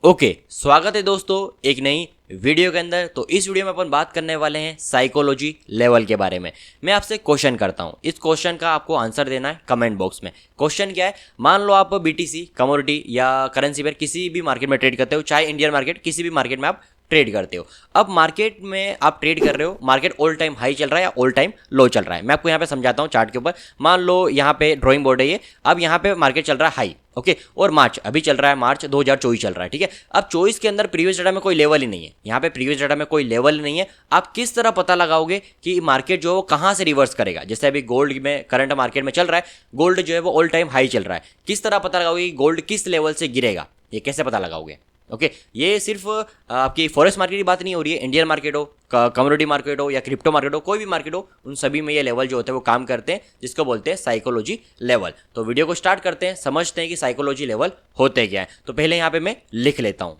Okay, स्वागत है दोस्तों एक नई वीडियो के अंदर। तो इस वीडियो में अपन बात करने वाले हैं साइकोलॉजी लेवल के बारे में। मैं आपसे क्वेश्चन करता हूं, इस क्वेश्चन का आपको आंसर देना है कमेंट बॉक्स में। क्वेश्चन क्या है, मान लो आप बीटीसी, कमोडिटी या करेंसी पेयर किसी भी मार्केट में ट्रेड करते हो, चाहे इंडियन मार्केट, किसी भी मार्केट में आप ट्रेड करते हो। अब मार्केट में आप ट्रेड कर रहे हो, मार्केट ऑल टाइम हाई चल रहा है या ऑल टाइम लो चल रहा है। मैं आपको यहाँ पे समझाता हूँ चार्ट के ऊपर। मान लो यहाँ पे ड्राइंग बोर्ड है ये, अब यहाँ पे मार्केट चल रहा है हाई, ओके, और मार्च अभी चल रहा है, मार्च 2024 चल रहा है, ठीक है। अब 24 के अंदर प्रीवियस डाटा में कोई लेवल ही नहीं है, यहाँ पे प्रीवियस डाटा में कोई लेवल नहीं है। आप किस तरह पता लगाओगे कि मार्केट जो है वो कहाँ से रिवर्स करेगा? जैसे अभी गोल्ड में, करंट मार्केट में चल रहा है, गोल्ड जो है वो ऑल टाइम हाई चल रहा है। किस तरह पता लगाओगे कि गोल्ड किस लेवल से गिरेगा? ये कैसे पता लगाओगे? ओके, ये सिर्फ आपकी फॉरेक्स मार्केट की बात नहीं हो रही है। इंडियन मार्केट हो, कमोडिटी मार्केट हो या क्रिप्टो मार्केट हो, कोई भी मार्केट हो, उन सभी में ये लेवल जो होते हैं वो काम करते हैं, जिसको बोलते हैं साइकोलॉजी लेवल। तो वीडियो को स्टार्ट करते हैं, समझते हैं कि साइकोलॉजी लेवल होते क्या है। तो पहले यहाँ पे मैं लिख लेता हूँ।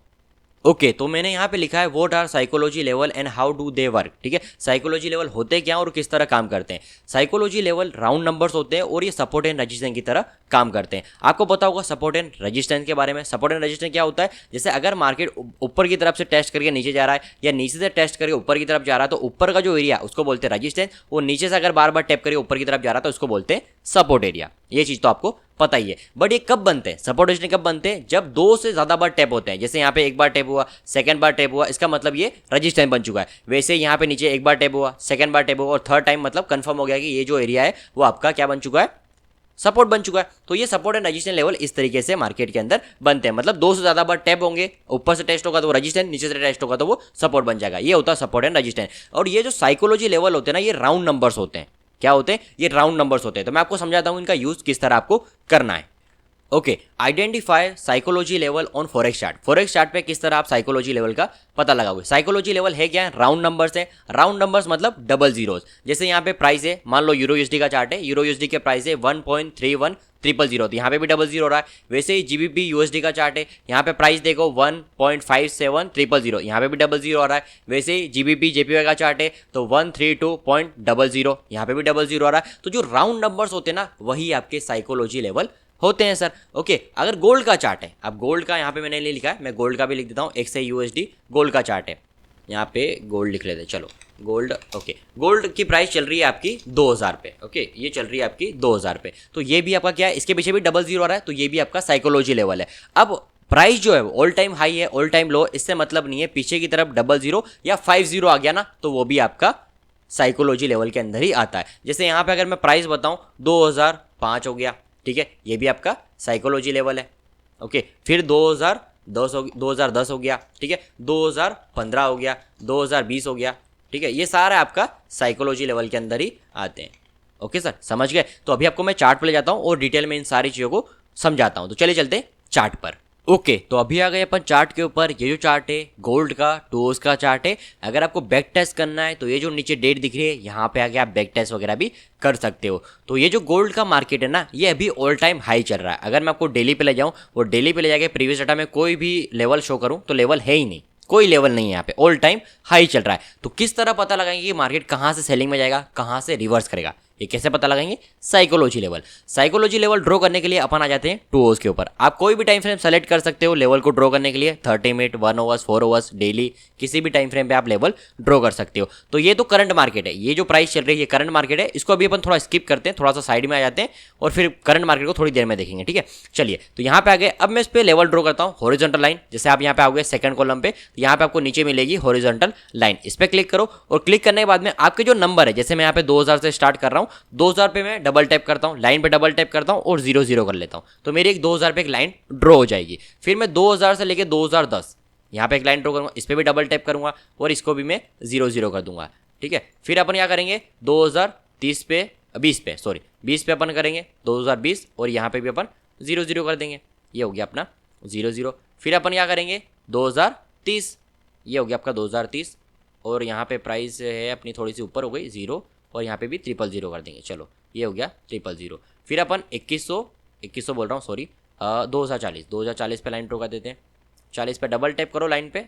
ओके, तो मैंने यहाँ पे लिखा है what are psychology level and how do they work. ठीक है, साइकोलॉजी लेवल होते क्या और किस तरह काम करते हैं। साइकोलॉजी लेवल राउंड नंबर्स होते हैं और ये सपोर्ट एंड रेजिस्टेंस की तरह काम करते हैं। आपको पता होगा सपोर्ट एंड रेजिस्टेंस के बारे में। सपोर्ट एंड रेजिस्टेंस क्या होता है? जैसे अगर मार्केट ऊपर की तरफ से टेस्ट करके नीचे जा रहा है या नीचे से टेस्ट करके ऊपर की तरफ जा रहा है, तो ऊपर का जो एरिया उसको बोलते हैं रेजिस्टेंस, और नीचे से अगर बार बार टैप करके ऊपर की तरफ जा रहा है तो उसको बोलते हैं सपोर्ट एरिया। ये चीज तो आपको पता ही है। बट ये कब बनते हैं, सपोर्ट रेजिस्टेंस कब बनते हैं? जब दो से ज्यादा बार टैप होते हैं। जैसे यहाँ पे एक बार टैप हुआ, सेकंड बार टैप हुआ, इसका मतलब ये रेजिस्टेंस बन चुका है। वैसे यहाँ पे नीचे एक बार टैप हुआ, सेकंड बार टैप हुआ और थर्ड टाइम मतलब कंफर्म हो गया कि ये जो एरिया है वो आपका क्या बन चुका है? सपोर्ट बन चुका है। तो ये सपोर्ट एंड रेजिस्टेंस लेवल इस तरीके से मार्केट के अंदर बनते हैं। मतलब दो से ज्यादा बार टैप होंगे, ऊपर से टेस्ट होगा तो वो रेजिस्टेंस, नीचे से टेस्ट होगा तो वो सपोर्ट बन जाएगा। ये होता है सपोर्ट एंड रेजिस्टेंस। और ये जो साइकोलॉजी लेवल होते हैं ना, ये राउंड नंबर्स होते हैं। क्या होते हैं? ये राउंड नंबर्स होते हैं। तो मैं आपको समझाता हूं इनका यूज किस तरह आपको करना है। Okay, identify psychology level on forex chart. Forex chart पे किस तरह आप साइकोलॉजी लेवल का पता लगाओगे? साइकोलॉजी लेवल है क्या? राउंड नंबर्स है। राउंड नंबर्स मतलब डबल जीरोस। जैसे यहाँ पे प्राइस है, मान लो यूरो यूएसडी का चार्ट है, यूरो यूएसडी के प्राइस है 1.3100, तो यहाँ पे भी डबल जीरो हो रहा है। वैसे ही जीबीपी यूएसडी का चार्ट है, यहाँ पे प्राइस देखो 1.5700, यहाँ पे भी डबल जीरो आ रहा है। वैसे ही जीबीपी जेपीवाई का चार्ट है तो 132.00, यहाँ पे भी डबल जीरो आ रहा है। तो जो राउंड नंबर्स होते हैं ना, वही आपके साइकोलॉजी लेवल होते हैं सर। ओके, अगर गोल्ड का चार्ट है, अब गोल्ड का यहाँ पे मैंने नहीं लिखा है, मैं गोल्ड का भी लिख देता हूँ। XAUSD गोल्ड का चार्ट है, यहाँ पे गोल्ड लिख लेते हैं। चलो गोल्ड, ओके, गोल्ड की प्राइस चल रही है आपकी 2000 पे। ओके, ये चल रही है आपकी 2000 पे। तो ये भी आपका क्या है? इसके पीछे भी डबल जीरो आ रहा है, तो ये भी आपका साइकोलॉजी लेवल है। अब प्राइस जो है वो ऑल टाइम हाई है, ऑल टाइम लो, इससे मतलब नहीं है। पीछे की तरफ डबल जीरो या 50 आ गया ना, तो वो भी आपका साइकोलॉजी लेवल के अंदर ही आता है। जैसे यहाँ पे अगर मैं प्राइस बताऊँ 2005 हो गया, ठीक है, ये भी आपका साइकोलॉजी लेवल है। ओके, फिर 2010 हो गया, ठीक है, 2015 हो गया, 2020 हो गया, ठीक है, ये सारा आपका साइकोलॉजी लेवल के अंदर ही आते हैं। ओके सर, समझ गए? तो अभी आपको मैं चार्ट पर ले जाता हूँ और डिटेल में इन सारी चीज़ों को समझाता हूँ। तो चलिए चलते हैं चार्ट पर। ओके, तो अभी आ गए अपन चार्ट के ऊपर। ये जो चार्ट है गोल्ड का 2 आवर्स का चार्ट है। अगर आपको बैक टेस्ट करना है तो ये जो नीचे डेट दिख रही है, यहाँ पे आके आप बैक टेस्ट वगैरह भी कर सकते हो। तो ये जो गोल्ड का मार्केट है ना, ये अभी ऑल टाइम हाई चल रहा है। अगर मैं आपको डेली पे ले जाऊँ और डेली पे ले जाके प्रीवियस डाटा में कोई भी लेवल शो करूँ तो लेवल है ही नहीं, कोई लेवल नहीं है यहाँ पे, ऑल टाइम हाई चल रहा है। तो किस तरह पता लगाएंगे कि मार्केट कहाँ से सेलिंग में जाएगा, कहाँ से रिवर्स करेगा? ये कैसे पता लगाएंगे? Psychology level. Psychology level draw करने के लिए अपन आ जाते हैं 2 आवर्स के ऊपर। आप कोई भी टाइम फ्रेम सेलेक्ट कर सकते हो लेवल को ड्रॉ करने के लिए, 30 मिनट, 1 आवर्स, 4 आवर्स, डेली, किसी भी टाइम फ्रेम पे आप लेवल ड्रॉ कर सकते हो। तो ये तो करंट मार्केट है, ये जो प्राइस चल रही है ये करंट मार्केट है। इसको अभी अपन थोड़ा स्किप करते हैं, थोड़ा सा साइड में आ जाते हैं और फिर करंट मार्केट को थोड़ी देर में देखेंगे, ठीक है। चलिए, तो यहाँ पे आ गए। अब मैं इस पर लेवल ड्रॉ करता हूँ, हॉरिजॉन्टल लाइन। जैसे आप यहाँ पे आओगे सेकंड कॉलम पे, तो यहाँ पे आपको नीचे मिलेगी हॉरिजॉन्टल लाइन, इस पर क्लिक करो। और क्लिक करने के बाद में आपके जो नंबर है, जैसे मैं यहाँ पे 2000 से स्टार्ट कर रहा हूँ, 2000 पे मैं डबल टैप करता हूं, लाइन पे डबल टैप करता हूं और 0 कर लेता हूं, तो मेरी एक 2000 पे एक लाइन ड्रॉ हो जाएगी। फिर मैं 2000 से लेके 2010 यहां पे एक लाइन ड्रॉ करूंगा, इस पे भी डबल टैप करूंगा और इसको भी मैं 0 कर दूंगा, ठीक है। फिर अपन क्या करेंगे 2030 पे, 20 पे अपन करेंगे 2020 और यहाँ पे भी अपन 0 कर देंगे। ये हो गया अपना 0। फिर अपन क्या करेंगे 2030, ये हो गया आपका 2030 और यहाँ पे प्राइस है अपनी थोड़ी सी ऊपर हो गई 0 और यहाँ पे भी 000 कर देंगे। चलो, ये हो गया 000। फिर अपन 2100 बोल रहा हूँ, सॉरी, 2040 पे लाइन ड्रॉ कर देते हैं। 40 पे डबल टैप करो लाइन पे,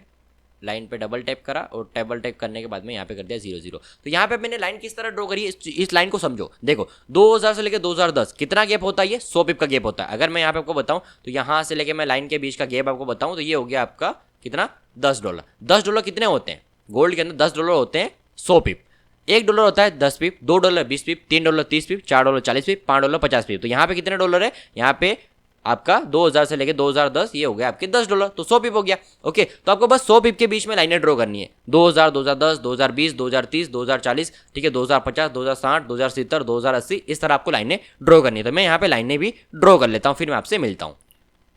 लाइन पे डबल टैप करा और डबल टैप करने के बाद में यहाँ पे कर दिया 0 0। तो यहाँ पे मैंने लाइन किस तरह ड्रॉ करी है, इस लाइन को समझो। देखो 2000 से लेकर 2010 कितना गैप होता है, ये 100 पिप का गैप होता है। अगर मैं यहाँ पे आपको बताऊँ तो यहाँ से लेकर मैं लाइन के बीच का गैप आपको बताऊँ तो ये हो गया आपका कितना, $10। $10 कितने होते हैं गोल्ड के अंदर, $10 होते हैं 100 पिप। $1 होता है 10 पिप, $2 20 पिप, $3 30 पिप, $4 40 पिप, $5 50 पिप। तो यहाँ पे कितने डॉलर है, यहाँ पे आपका 2000 से लेके 2010 ये हो गया आपके $10, तो 100 पिप हो गया। ओके, तो आपको बस 100 पिप के बीच में लाइनें ड्रॉ करनी है। 2000, 2010, 2020, 2030, 2040, ठीक है, 2050, 2060, 2070, 2080, इस तरह आपको लाइनें ड्रॉ करनी है। तो मैं यहाँ पे लाइनें भी ड्रॉ कर लेता हूँ, फिर मैं आपसे मिलता हूँ।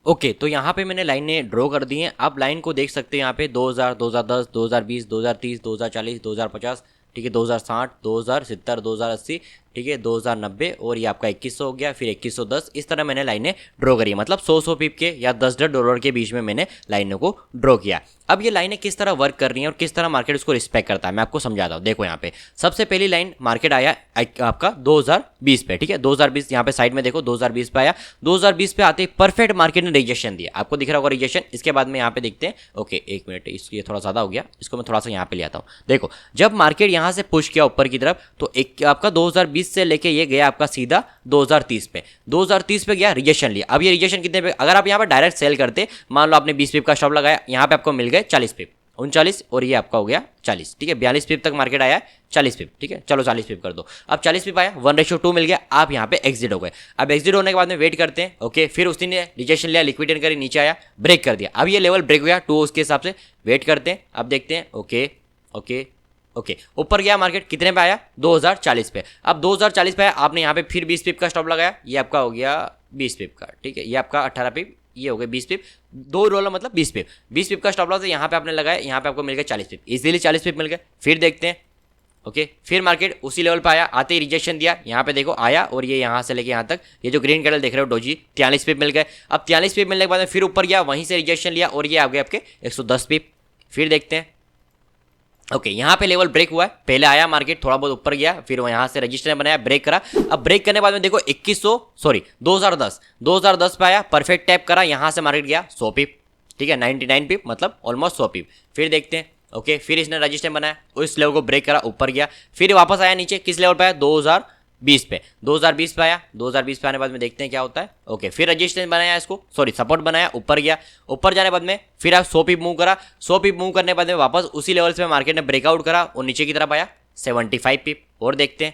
ओके, तो यहाँ पे मैंने लाइनें ड्रॉ कर दी हैं। आप लाइन को देख सकते हैं यहाँ पे 2000, 2010, 2020, 2030, 2040, 2050, ठीक है, 2060, 2070, 2080, ठीक है, 2090 और ये आपका 2100 हो गया, फिर 2110। इस तरह मैंने लाइनें ड्रॉ करी, मतलब 100 पिप के या $10 के बीच में मैंने लाइनों को ड्रॉ किया। अब ये लाइनें किस तरह वर्क कर रही हैं और किस तरह मार्केट उसको रिस्पेक्ट करता है मैं आपको समझाता हूँ। देखो यहाँ पे सबसे पहली लाइन मार्केट आया आपका 2020 पे, ठीक है, 2020 यहाँ पे साइड में देखो 2020 पे आया। 2020 पे आते ही परफेक्ट मार्केट ने रिजेक्शन दिया, आपको दिख रहा होगा रिजेक्शन। इसके बाद में यहाँ पे देखते हैं, ओके एक मिनट, ये थोड़ा ज़्यादा हो गया, इसको मैं थोड़ा सा यहाँ पे ले आता हूँ। देखो जब मार्केट यहाँ से पुश किया ऊपर की तरफ तो एक आपका 2020 से लेके ये गया आपका सीधा 2030 पे, 2030 पे गया, रिजेक्शन लिया। अब ये रिजेक्शन कितने पे, अगर आप यहाँ पे डायरेक्ट सेल करते, मान लो आपने 20 पिप का स्टॉप लगाया, यहाँ पे आपको मिल गए 40 पिप, 39 और ये आपका हो गया 40, ठीक है, 42 पिप तक मार्केट आया, 40 पिप, ठीक है, चलो 40 पिप कर दो। अब 40 पिप आया, 1:2 मिल गया, आप यहाँ पे एग्जिट हो गए। अब एग्जिट होने के बाद में वेट करते हैं, ओके, फिर उसने रिजेक्शन लिया, लिक्विडेट करी, नीचे आया, ब्रेक कर दिया। अब ये लेवल ब्रेक हो गया 2, उसके हिसाब से वेट करते हैं। अब देखते हैं, ओके ओके ओके, ऊपर गया मार्केट, कितने पे आया, 2040 पे। अब 2040 पे आया, आपने यहाँ पे फिर 20 पिप का स्टॉप लगाया, ये आपका हो गया 20 पिप का, ठीक है, ये आपका 18 पिप, ये हो गया 20 पिप, $2 मतलब 20 पिप, 20 पिप का स्टॉप लॉस यहाँ पे आपने लगाया, यहाँ पे आपको मिल गया 40 पिप, इजीली 40 पिप मिल गए। फिर देखते हैं, ओके, फिर मार्केट उसी लेवल पे आया, आते ही रिजेक्शन दिया, यहाँ पे देखो आया और ये यहाँ से लेके यहाँ तक ये जो ग्रीन कैंडल देख रहे हो डोजी, 43 पिप मिल गए। अब 43 पिप मिलने के बाद में फिर ऊपर गया, वहीं से रिजेक्शन लिया और ये आ गए आपके 110 पिप। फिर देखते हैं, ओके, यहाँ पे लेवल ब्रेक हुआ है, पहले आया मार्केट थोड़ा बहुत ऊपर गया, फिर यहाँ से रजिस्टर बनाया, ब्रेक करा। अब ब्रेक करने के बाद में देखो 2010 पे आया, परफेक्ट टैप करा, यहाँ से मार्केट गया 100 पिप, ठीक है, 99 पिप मतलब ऑलमोस्ट 100 पिप। फिर देखते हैं, ओके, फिर इसने रजिस्टर बनाया, उस लेवल को ब्रेक करा, ऊपर गया, फिर वापस आया नीचे, किस लेवल पे आया, 2020 पे, 2020 पे आया। 2020 पे आने बाद में देखते हैं क्या होता है, ओके, फिर रजिस्टेंस बनाया, इसको सॉरी सपोर्ट बनाया, ऊपर गया, ऊपर जाने बाद में फिर आप 100 पिप मूव करा, 100 पिप मूव करने के बाद में वापस उसी लेवल से मार्केट ने ब्रेकआउट करा और नीचे की तरफ आया 75 पिप। और देखते हैं,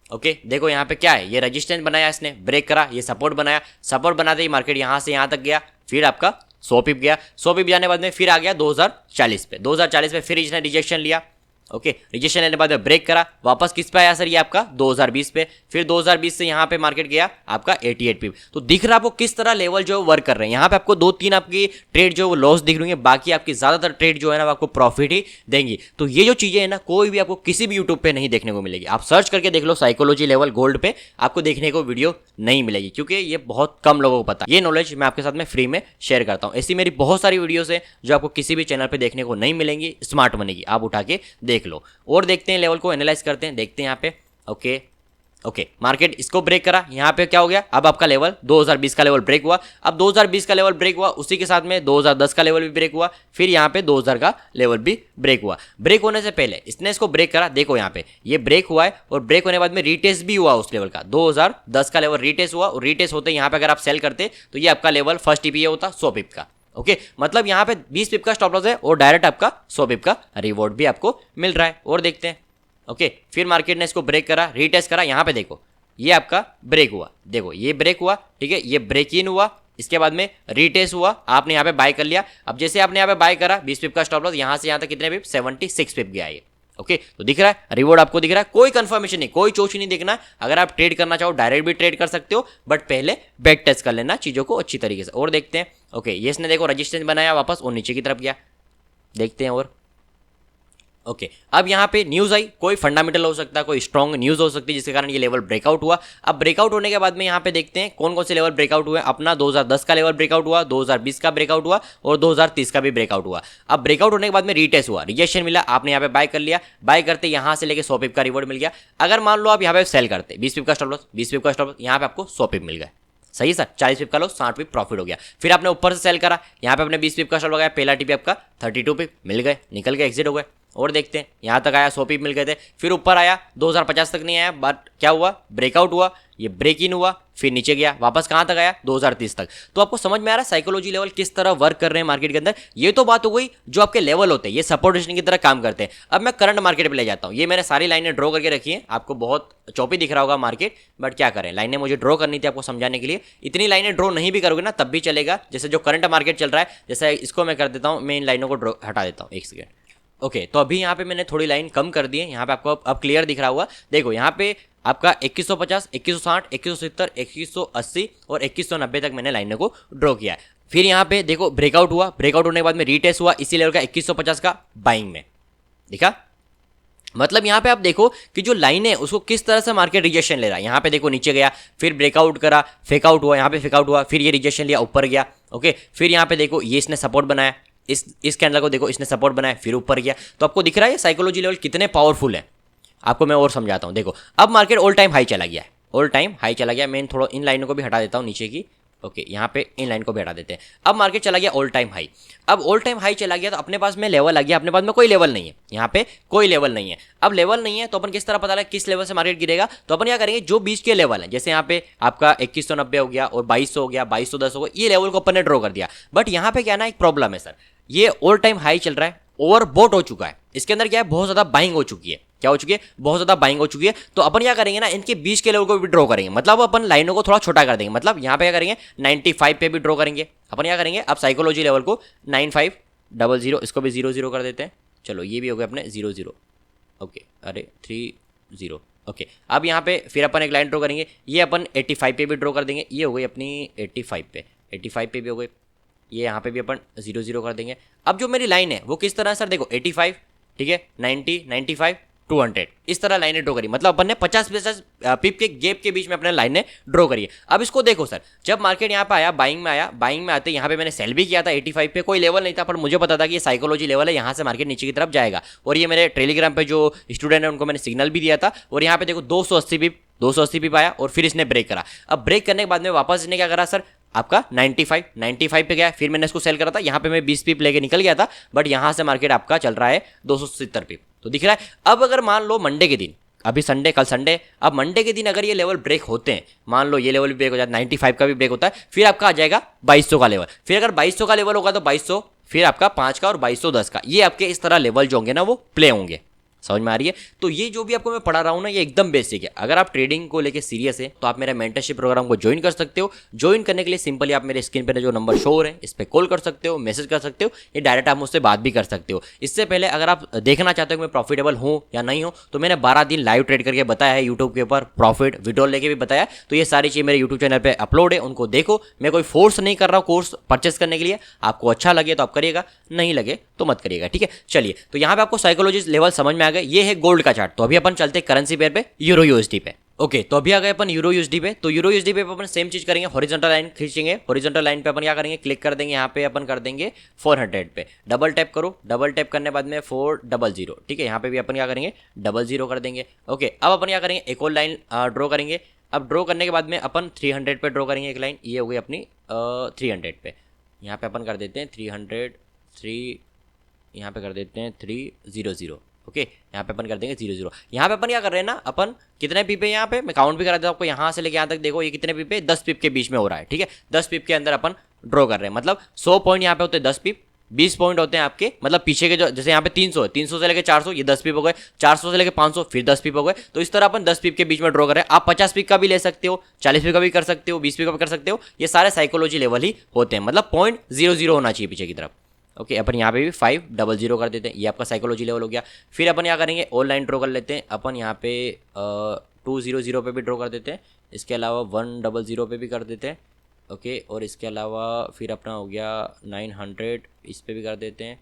ओके, देखो यहाँ पे क्या है, ये रजिस्टेंस बनाया, इसने ब्रेक करा, ये सपोर्ट बनाया, सपोर्ट बनाते ही मार्केट यहाँ से यहाँ तक गया, फिर आपका 100 पिप गया, 100 पिप जाने बाद में फिर आ गया 2040 पे, 2040 पे फिर इसने रिजेक्शन लिया, ओके, रिजेक्शन लेने के बाद में ब्रेक करा, वापस किस पे आया सर, ये आपका 2020 पे, फिर 2020 से यहाँ पे मार्केट गया आपका 88 पिप। तो दिख रहा आपको किस तरह लेवल जो वर्क कर रहे हैं। यहाँ पे आपको 2-3 आपकी ट्रेड जो लॉस दिख रही है, बाकी आपकी ज्यादातर ट्रेड जो है ना आपको प्रॉफिट ही देंगी। तो ये जो चीजें है ना कोई भी आपको किसी भी यूट्यूब पे नहीं देखने को मिलेगी। आप सर्च करके देख लो साइकोलॉजी लेवल गोल्ड पे, आपको देखने को वीडियो नहीं मिलेगी, क्योंकि ये बहुत कम लोगों को पता। ये नॉलेज मैं आपके साथ में फ्री में शेयर करता हूँ। ऐसी मेरी बहुत सारी वीडियोस है जो आपको किसी भी चैनल पे देखने को नहीं मिलेंगी, स्मार्ट मनी की, आप उठा के देख लो। और देखते हैं लेवल को एनालाइज करते हैं, देखते हैं यहाँ पे, ओके ओके, मार्केट इसको ब्रेक करा, यहाँ पे क्या हो गया, अब आपका लेवल 2020 का लेवल ब्रेक हुआ। अब 2020 का लेवल ब्रेक हुआ, उसी के साथ में 2010 का लेवल भी ब्रेक हुआ, फिर यहाँ पे 2000 का लेवल भी ब्रेक हुआ। ब्रेक होने से पहले इसने इसको ब्रेक करा, देखो यहाँ पे ये ब्रेक हुआ है और ब्रेक होने के बाद में रीटेस्ट भी हुआ उस लेवल का, 2010 का लेवल रीटेस्ट हुआ, और रीटेस्ट होते यहाँ पे अगर आप सेल करते तो ये आपका लेवल फर्स्ट ईपीए होता 100 पिप का, ओके, मतलब यहाँ पे 20 पिप का स्टॉप लॉस है और डायरेक्ट आपका 100 पिप का रिवॉर्ड भी आपको मिल रहा है। और देखते हैं, ओके, फिर मार्केट ने इसको ब्रेक करा, रीटेस्ट करा, यहाँ पे देखो ये आपका ब्रेक हुआ, देखो ये ब्रेक हुआ, ठीक है, ये ब्रेक इन हुआ, इसके बाद में रीटेस्ट हुआ, आपने यहाँ पे बाय कर लिया। अब जैसे आपने यहाँ पे बाय करा 20 पिप का स्टॉप लॉस, यहाँ से यहाँ तक कितने पिप, 76 पिप गया ये, ओके, तो दिख रहा है रिवॉर्ड आपको दिख रहा है, कोई कंफर्मेशन नहीं, कोई चोच नहीं देखना। अगर आप ट्रेड करना चाहो डायरेक्ट भी ट्रेड कर सकते हो, बट पहले बैक टेस्ट कर लेना चीजों को अच्छी तरीके से। और देखते हैं, ओके, ये इसने देखो रजिस्टेंस बनाया वापस और नीचे की तरफ गया, देखते हैं। और ओके, अब यहाँ पे न्यूज आई, कोई फंडामेंटल हो सकता है, कोई स्ट्रॉन्ग न्यूज हो सकती है जिसके कारण ये लेवल ब्रेकआउट हुआ। अब ब्रेकआउट होने के बाद में यहाँ पे देखते हैं कौन कौन से लेवल ब्रेकआउट हुए। अपना 2010 का लेवल ब्रेकआउट हुआ, 2020 का ब्रेकआउट हुआ और 2030 का भी ब्रेकआउट हुआ। अब ब्रेकआउट होने के बाद में रीटेस्ट हुआ, रिजेक्शन मिला, आपने यहाँ पे बाय कर लिया, बाय करते यहाँ से लेके 100 पिप का रिवॉर्ड मिल गया। अगर मान लो आप यहाँ पे सेल करते 20 पिप का स्टॉप लॉस, 20 पिप का स्टॉप लॉस, यहाँ पे आपको 100 पिप मिल गए, सही है सर, 40 पिप का लॉस, 60 पिप प्रॉफिट हो गया। फिर आपने ऊपर से सेल करा, यहाँ पे आपने 20 पिप का शॉर्ट लगाया, पहला टिप आपका 32 पिप मिल गए, निकल के एग्जिट हो गए। और देखते हैं, यहाँ तक आया 100 पिप मिल गए थे, फिर ऊपर आया 2050 तक नहीं आया, बट क्या हुआ, ब्रेकआउट हुआ, ये ब्रेक इन हुआ, फिर नीचे गया, वापस कहाँ तक आया, 2030 तक। तो आपको समझ में आ रहा है साइकोलॉजी लेवल किस तरह वर्क कर रहे हैं मार्केट के अंदर। ये तो बात हो गई जो आपके लेवल होते हैं, ये सपोर्ट रेजिस्टेंस की तरह काम करते हैं। अब मैं करंट मार्केट पे ले जाता हूँ। ये मैंने सारी लाइनें ड्रॉ करके रखी हैं, आपको बहुत चौपी दिख रहा होगा मार्केट, बट क्या करें, लाइनें मुझे ड्रॉ करनी थी आपको समझाने के लिए। इतनी लाइनें ड्रॉ नहीं भी करोगे ना तब भी चलेगा। जैसे जो करंट मार्केट चल रहा है, जैसे इसको मैं कर देता हूँ, मैं इन लाइनों को ड्रॉ हटा देता हूँ, एक सेकेंड। ओके, तो अभी यहाँ पे मैंने थोड़ी लाइन कम कर दी है, यहाँ पे आपको अब क्लियर दिख रहा होगा। देखो यहाँ पे आपका 2150, 2160, 2170, 2180 और 2190 तक मैंने लाइनों को ड्रॉ किया है। फिर यहाँ पे देखो ब्रेकआउट हुआ, ब्रेकआउट होने के बाद में रीटेस्ट हुआ इसी लेवल का 2150 का बाइंग में, दिखा। मतलब यहाँ पे आप देखो कि जो लाइन है उसको किस तरह से मार्केट रिजेक्शन ले रहा है। यहाँ पे देखो नीचे गया, फिर ब्रेकआउट करा, फेकआउट हुआ, यहाँ पे फेकआउट हुआ, फिर ये रिजेक्शन लिया, ऊपर गया। ओके, फिर यहाँ पे देखो ये इसने सपोर्ट बनाया, इस कैंडल को देखो इसने सपोर्ट बनाया, फिर ऊपर गया। तो आपको दिख रहा है साइकोलॉजी लेवल कितने पावरफुल है। आपको मैं और समझाता हूँ। देखो अब मार्केट ऑल टाइम हाई चला गया है, ऑल टाइम हाई चला गया। मैं थोड़ा इन लाइनों को भी हटा देता हूँ नीचे की। ओके, यहाँ पे इन लाइन को भी हटा देते हैं। अब मार्केट चला गया ऑल टाइम हाई। अब ऑल टाइम हाई चला गया तो अपने पास में लेवल आ गया, अपने पास में कोई लेवल नहीं है, यहाँ पे कोई लेवल नहीं है। अब लेवल नहीं है तो अपन किस तरह पता लगे किस लेवल से मार्केट गिरेगा। तो अपन क्या करेंगे, जो बीच के लेवल है, जैसे यहाँ पे आपका 2190 हो गया और 2200 हो गया, 2210 हो गया, ये लेवल को अपन ने ड्रॉ कर दिया। बट यहाँ पे क्या ना एक प्रॉब्लम है सर, ये ऑल टाइम हाई चल रहा है, ओवरबॉट हो चुका है। इसके अंदर क्या है, बहुत ज्यादा बाइंग हो चुकी है। क्या हो चुकी है, बहुत ज्यादा बाइंग हो चुकी है। तो अपन क्या करेंगे ना, इनके बीच के लेवल को भी ड्रॉ करेंगे। मतलब अपन लाइनों को थोड़ा छोटा कर देंगे। मतलब यहाँ पे क्या करेंगे, 95 पे भी ड्रॉ करेंगे। अपन क्या करेंगे, अब साइकोलॉजी लेवल को 9500, इसको भी 00 कर देते हैं। चलो ये भी हो गया अपने 00। ओके, अरे 30। ओके, अब यहाँ पे फिर अपन एक लाइन ड्रॉ करेंगे, ये अपन 85 पे भी ड्रॉ कर देंगे। ये हो गई अपनी 85 पे, 85 पे भी हो गई। ये यहाँ पे भी अपन 00 कर देंगे। अब जो मेरी लाइन है वो किस तरह है सर, देखो 85, ठीक है, 90, 95, 200, इस तरह लाइनें ड्रॉ करी। मतलब अपन ने 50 पिप के गैप के बीच में अपने लाइनें ड्रॉ करी है। अब इसको देखो सर, जब मार्केट यहाँ पे आया, बाइंग में आया, बाइंग में आते यहाँ पे मैंने सेल भी किया था 85 पे, कोई लेवल नहीं था, पर मुझे पता था कि ये साइकोलॉजी लेवल है, यहाँ से मार्केट नीचे की तरफ जाएगा। और ये मेरे टेलीग्राम पे जो स्टूडेंट है उनको मैंने सिग्नल भी दिया था। और यहाँ पे देखो 280 पिप आया और फिर इसने ब्रेक करा। अब ब्रेक करने के बाद में वापस इसने क्या करा सर, आपका 95 पे गया, फिर मैंने इसको सेल करा था। यहाँ पे मैं 20 पिप लेके निकल गया था, बट यहाँ से मार्केट आपका चल रहा है 270 पिप। तो दिख रहा है। अब अगर मान लो मंडे के दिन, अभी संडे, कल संडे, अब मंडे के दिन अगर ये लेवल ब्रेक होते हैं, मान लो ये लेवल भी ब्रेक हो जाता है, 95 का भी ब्रेक होता है, फिर आपका आ जाएगा 2200 का लेवल। फिर अगर 2200 का लेवल होगा तो 2200, फिर आपका 5 का और 2210 का, ये आपके इस तरह लेवल जो होंगे ना वो प्ले होंगे। समझ में आ रही है। तो ये जो भी आपको मैं पढ़ा रहा हूँ ना, ये एकदम बेसिक है। अगर आप ट्रेडिंग को लेके सीरियस है तो आप मेरा मेंटरशिप प्रोग्राम को ज्वाइन कर सकते हो। ज्वाइन करने के लिए सिंपली आप मेरे स्क्रीन पर जो नंबर शो हो रहे हैं इस पर कॉल कर सकते हो, मैसेज कर सकते हो, या डायरेक्ट आप मुझसे बात भी कर सकते हो। इससे पहले अगर आप देखना चाहते हो कि मैं प्रॉफिटेबल हूँ या नहीं हूँ, तो मैंने 12 दिन लाइव ट्रेड करके बताया है यूट्यूब के ऊपर, प्रॉफिट विड्रॉल लेके भी बताया। तो ये सारी चीज़ मेरे यूट्यूब चैनल पर अपलोड है, उनको देखो। मैं कोई फोर्स नहीं कर रहा हूँ कोर्स परचेस करने के लिए। आपको अच्छा लगे तो आप करिएगा, नहीं लगे तो मत करिएगा, ठीक है। चलिए, तो यहाँ पे आपको साइकोलॉजी लेवल समझ में आ गए। ये है गोल्ड का चार्ट। तो अभी अपन चलते हैं करेंसी पेयर पे, यूरो यूएसडी पे। ओके, तो अभी आ गए अपन यूरो यूएसडी पे। तो यूरो यूएसडी पे अपन सेम चीज करेंगे, हॉरिजॉन्टल लाइन खींचेंगे। हॉरिजॉन्टल लाइन पे अपन क्या करेंगे, क्लिक कर देंगे। यहाँ पे अपन कर देंगे 400 पे, डबल टैप करो। डबल टैप करने बाद में 400, ठीक है। यहाँ पे भी अपन क्या करेंगे, 00 कर देंगे। ओके, अब अपन क्या करेंगे, एक और लाइन ड्रॉ करेंगे। अब ड्रॉ करने के बाद में अपन 300 पे ड्रॉ करेंगे एक लाइन। ये हो गई अपनी 300 पे। यहाँ पे अपन कर देते हैं 300, यहाँ पे कर देते हैं 300। ओके, यहाँ पे अपन कर देंगे 00। यहाँ पे अपन क्या कर रहे हैं ना, अपन कितने पिप है यहाँ पे, मैं काउंट भी करा देता हूँ आपको। यहाँ से लेके यहाँ तक देखो ये कितने पिप है, 10 पिप के बीच में हो रहा है, ठीक है। 10 पिप के अंदर अपन ड्रॉ कर रहे हैं। मतलब 100 पॉइंट यहाँ पे होते हैं 10 पिप, 20 पॉइंट होते हैं आपके, मतलब पीछे के जो, जैसे यहाँ पे 300 है, 300 से लेके 400 ये 10 पिप हो गए, 400 से लेके 500 फिर 10 पिप हो गए। तो इस तरह अपन 10 पिप के बीच में ड्रॉ कर रहे हैं। आप 50 पिप का भी ले सकते हो, 40 पिप का भी कर सकते हो, 20 पिप का भी कर सकते हो। ये सारे साइकोलॉजी लेवल ही होते हैं। मतलब 0.00 होना चाहिए पीछे की तरफ। ओके, अपन यहाँ पे भी 500 कर देते हैं। ये आपका साइकोलॉजी लेवल हो गया। फिर अपन क्या करेंगे, ऑल लाइन ड्रॉ कर लेते हैं। अपन यहाँ पे 200 पे भी ड्रॉ कर देते हैं। इसके अलावा 100 पे भी कर देते हैं। ओके, और इसके अलावा फिर अपना हो गया 900, इस पर भी कर देते हैं।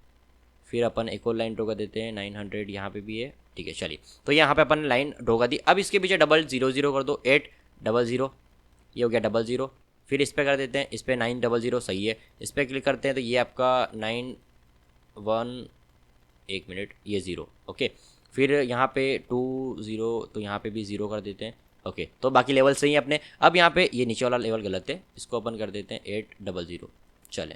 फिर अपन एक और लाइन ड्रॉ कर देते हैं 900, यहाँ पे भी है, ठीक है। चलिए, तो यहाँ पे अपन लाइन ड्रॉ कर दी। अब इसके पीछे 000 कर दो, 800, ये हो गया 00। फिर इस पर कर देते हैं, इस पर 900, सही है। इस पर क्लिक करते हैं तो ये आपका 91, एक मिनट, ये 0। ओके, फिर यहाँ पे 20, तो यहाँ पे भी 0 कर देते हैं। ओके, तो बाकी लेवल सही है अपने। अब यहाँ पे ये नीचे वाला लेवल गलत है, इसको अपन कर देते हैं 800। चलें,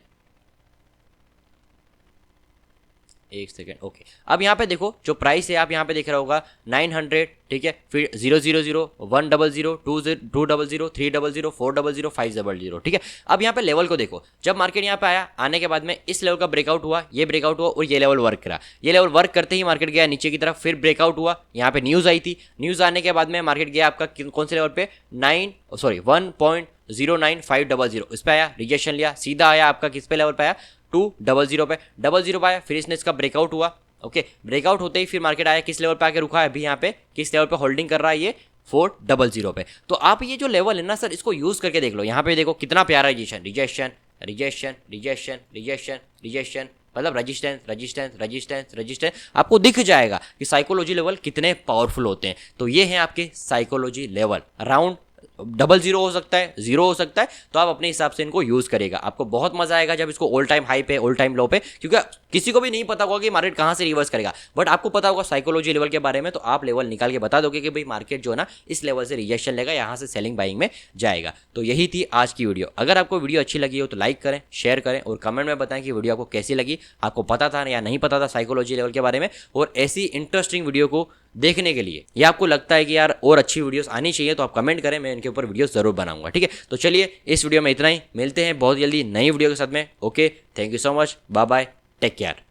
एक सेकेंड। ओके, अब यहाँ पे देखो जो प्राइस है आप यहाँ पे देख रहा होगा 900, ठीक है, फिर 000, 100, 200, 300, 400, 500, ठीक है। अब यहाँ पे लेवल को देखो, जब मार्केट यहाँ पे आया, आने के बाद में इस लेवल का ब्रेकआउट हुआ, ये ब्रेकआउट हुआ और ये लेवल वर्क करा। ये लेवल वर्क करते ही मार्केट गया नीचे की तरफ, फिर ब्रेकआउट हुआ, यहाँ पे न्यूज़ आई थी, न्यूज़ आने के बाद में मार्केट गया आपका कौन से लेवल पे 1.09500, इस पे आया, रिजेक्शन लिया, सीधा आया आपका किस पे लेवल पे आया 200 पे, 00 पे आया, फिर इसने इसका ब्रेकआउट हुआ। ओके, ब्रेकआउट होते ही फिर मार्केट आया किस लेवल पे आके रुका है, अभी यहाँ पे किस लेवल पे होल्डिंग कर रहा है, ये 400 पे। तो आप ये जो लेवल है ना सर, इसको यूज करके देख लो। यहाँ पे देखो कितना प्यारा rejection rejection rejection rejection rejection rejection, मतलब रजिस्टेंस रजिस्टेंस रजिस्टेंस रजिस्टेंस, आपको दिख जाएगा कि साइकोलॉजी लेवल कितने पावरफुल होते हैं। तो ये हैं आपके साइकोलॉजी लेवल, अराउंड 00 हो सकता है, 0 हो सकता है, तो आप अपने हिसाब से इनको यूज करेगा। आपको बहुत मजा आएगा जब इसको ऑल टाइम हाई पे, ऑल टाइम लो पे, क्योंकि किसी को भी नहीं पता होगा कि मार्केट कहां से रिवर्स करेगा, बट आपको पता होगा साइकोलॉजी लेवल के बारे में, तो आप लेवल निकाल के बता दोगे कि भाई मार्केट जो है ना इस लेवल से रिजेक्शन लेगा, यहां से सेलिंग बाइंग में जाएगा। तो यही थी आज की वीडियो। अगर आपको वीडियो अच्छी लगी हो तो लाइक करें, शेयर करें और कमेंट में बताएं कि वीडियो आपको कैसी लगी, आपको पता था या नहीं पता था साइकोलॉजी लेवल के बारे में। और ऐसी इंटरेस्टिंग वीडियो को देखने के लिए, या आपको लगता है कि यार और अच्छी वीडियोस आनी चाहिए, तो आप कमेंट करें, मैं इनके ऊपर वीडियोस जरूर बनाऊंगा, ठीक है। तो चलिए इस वीडियो में इतना ही, मिलते हैं बहुत जल्दी नई वीडियो के साथ में। Okay, thank you so much, bye bye, take care.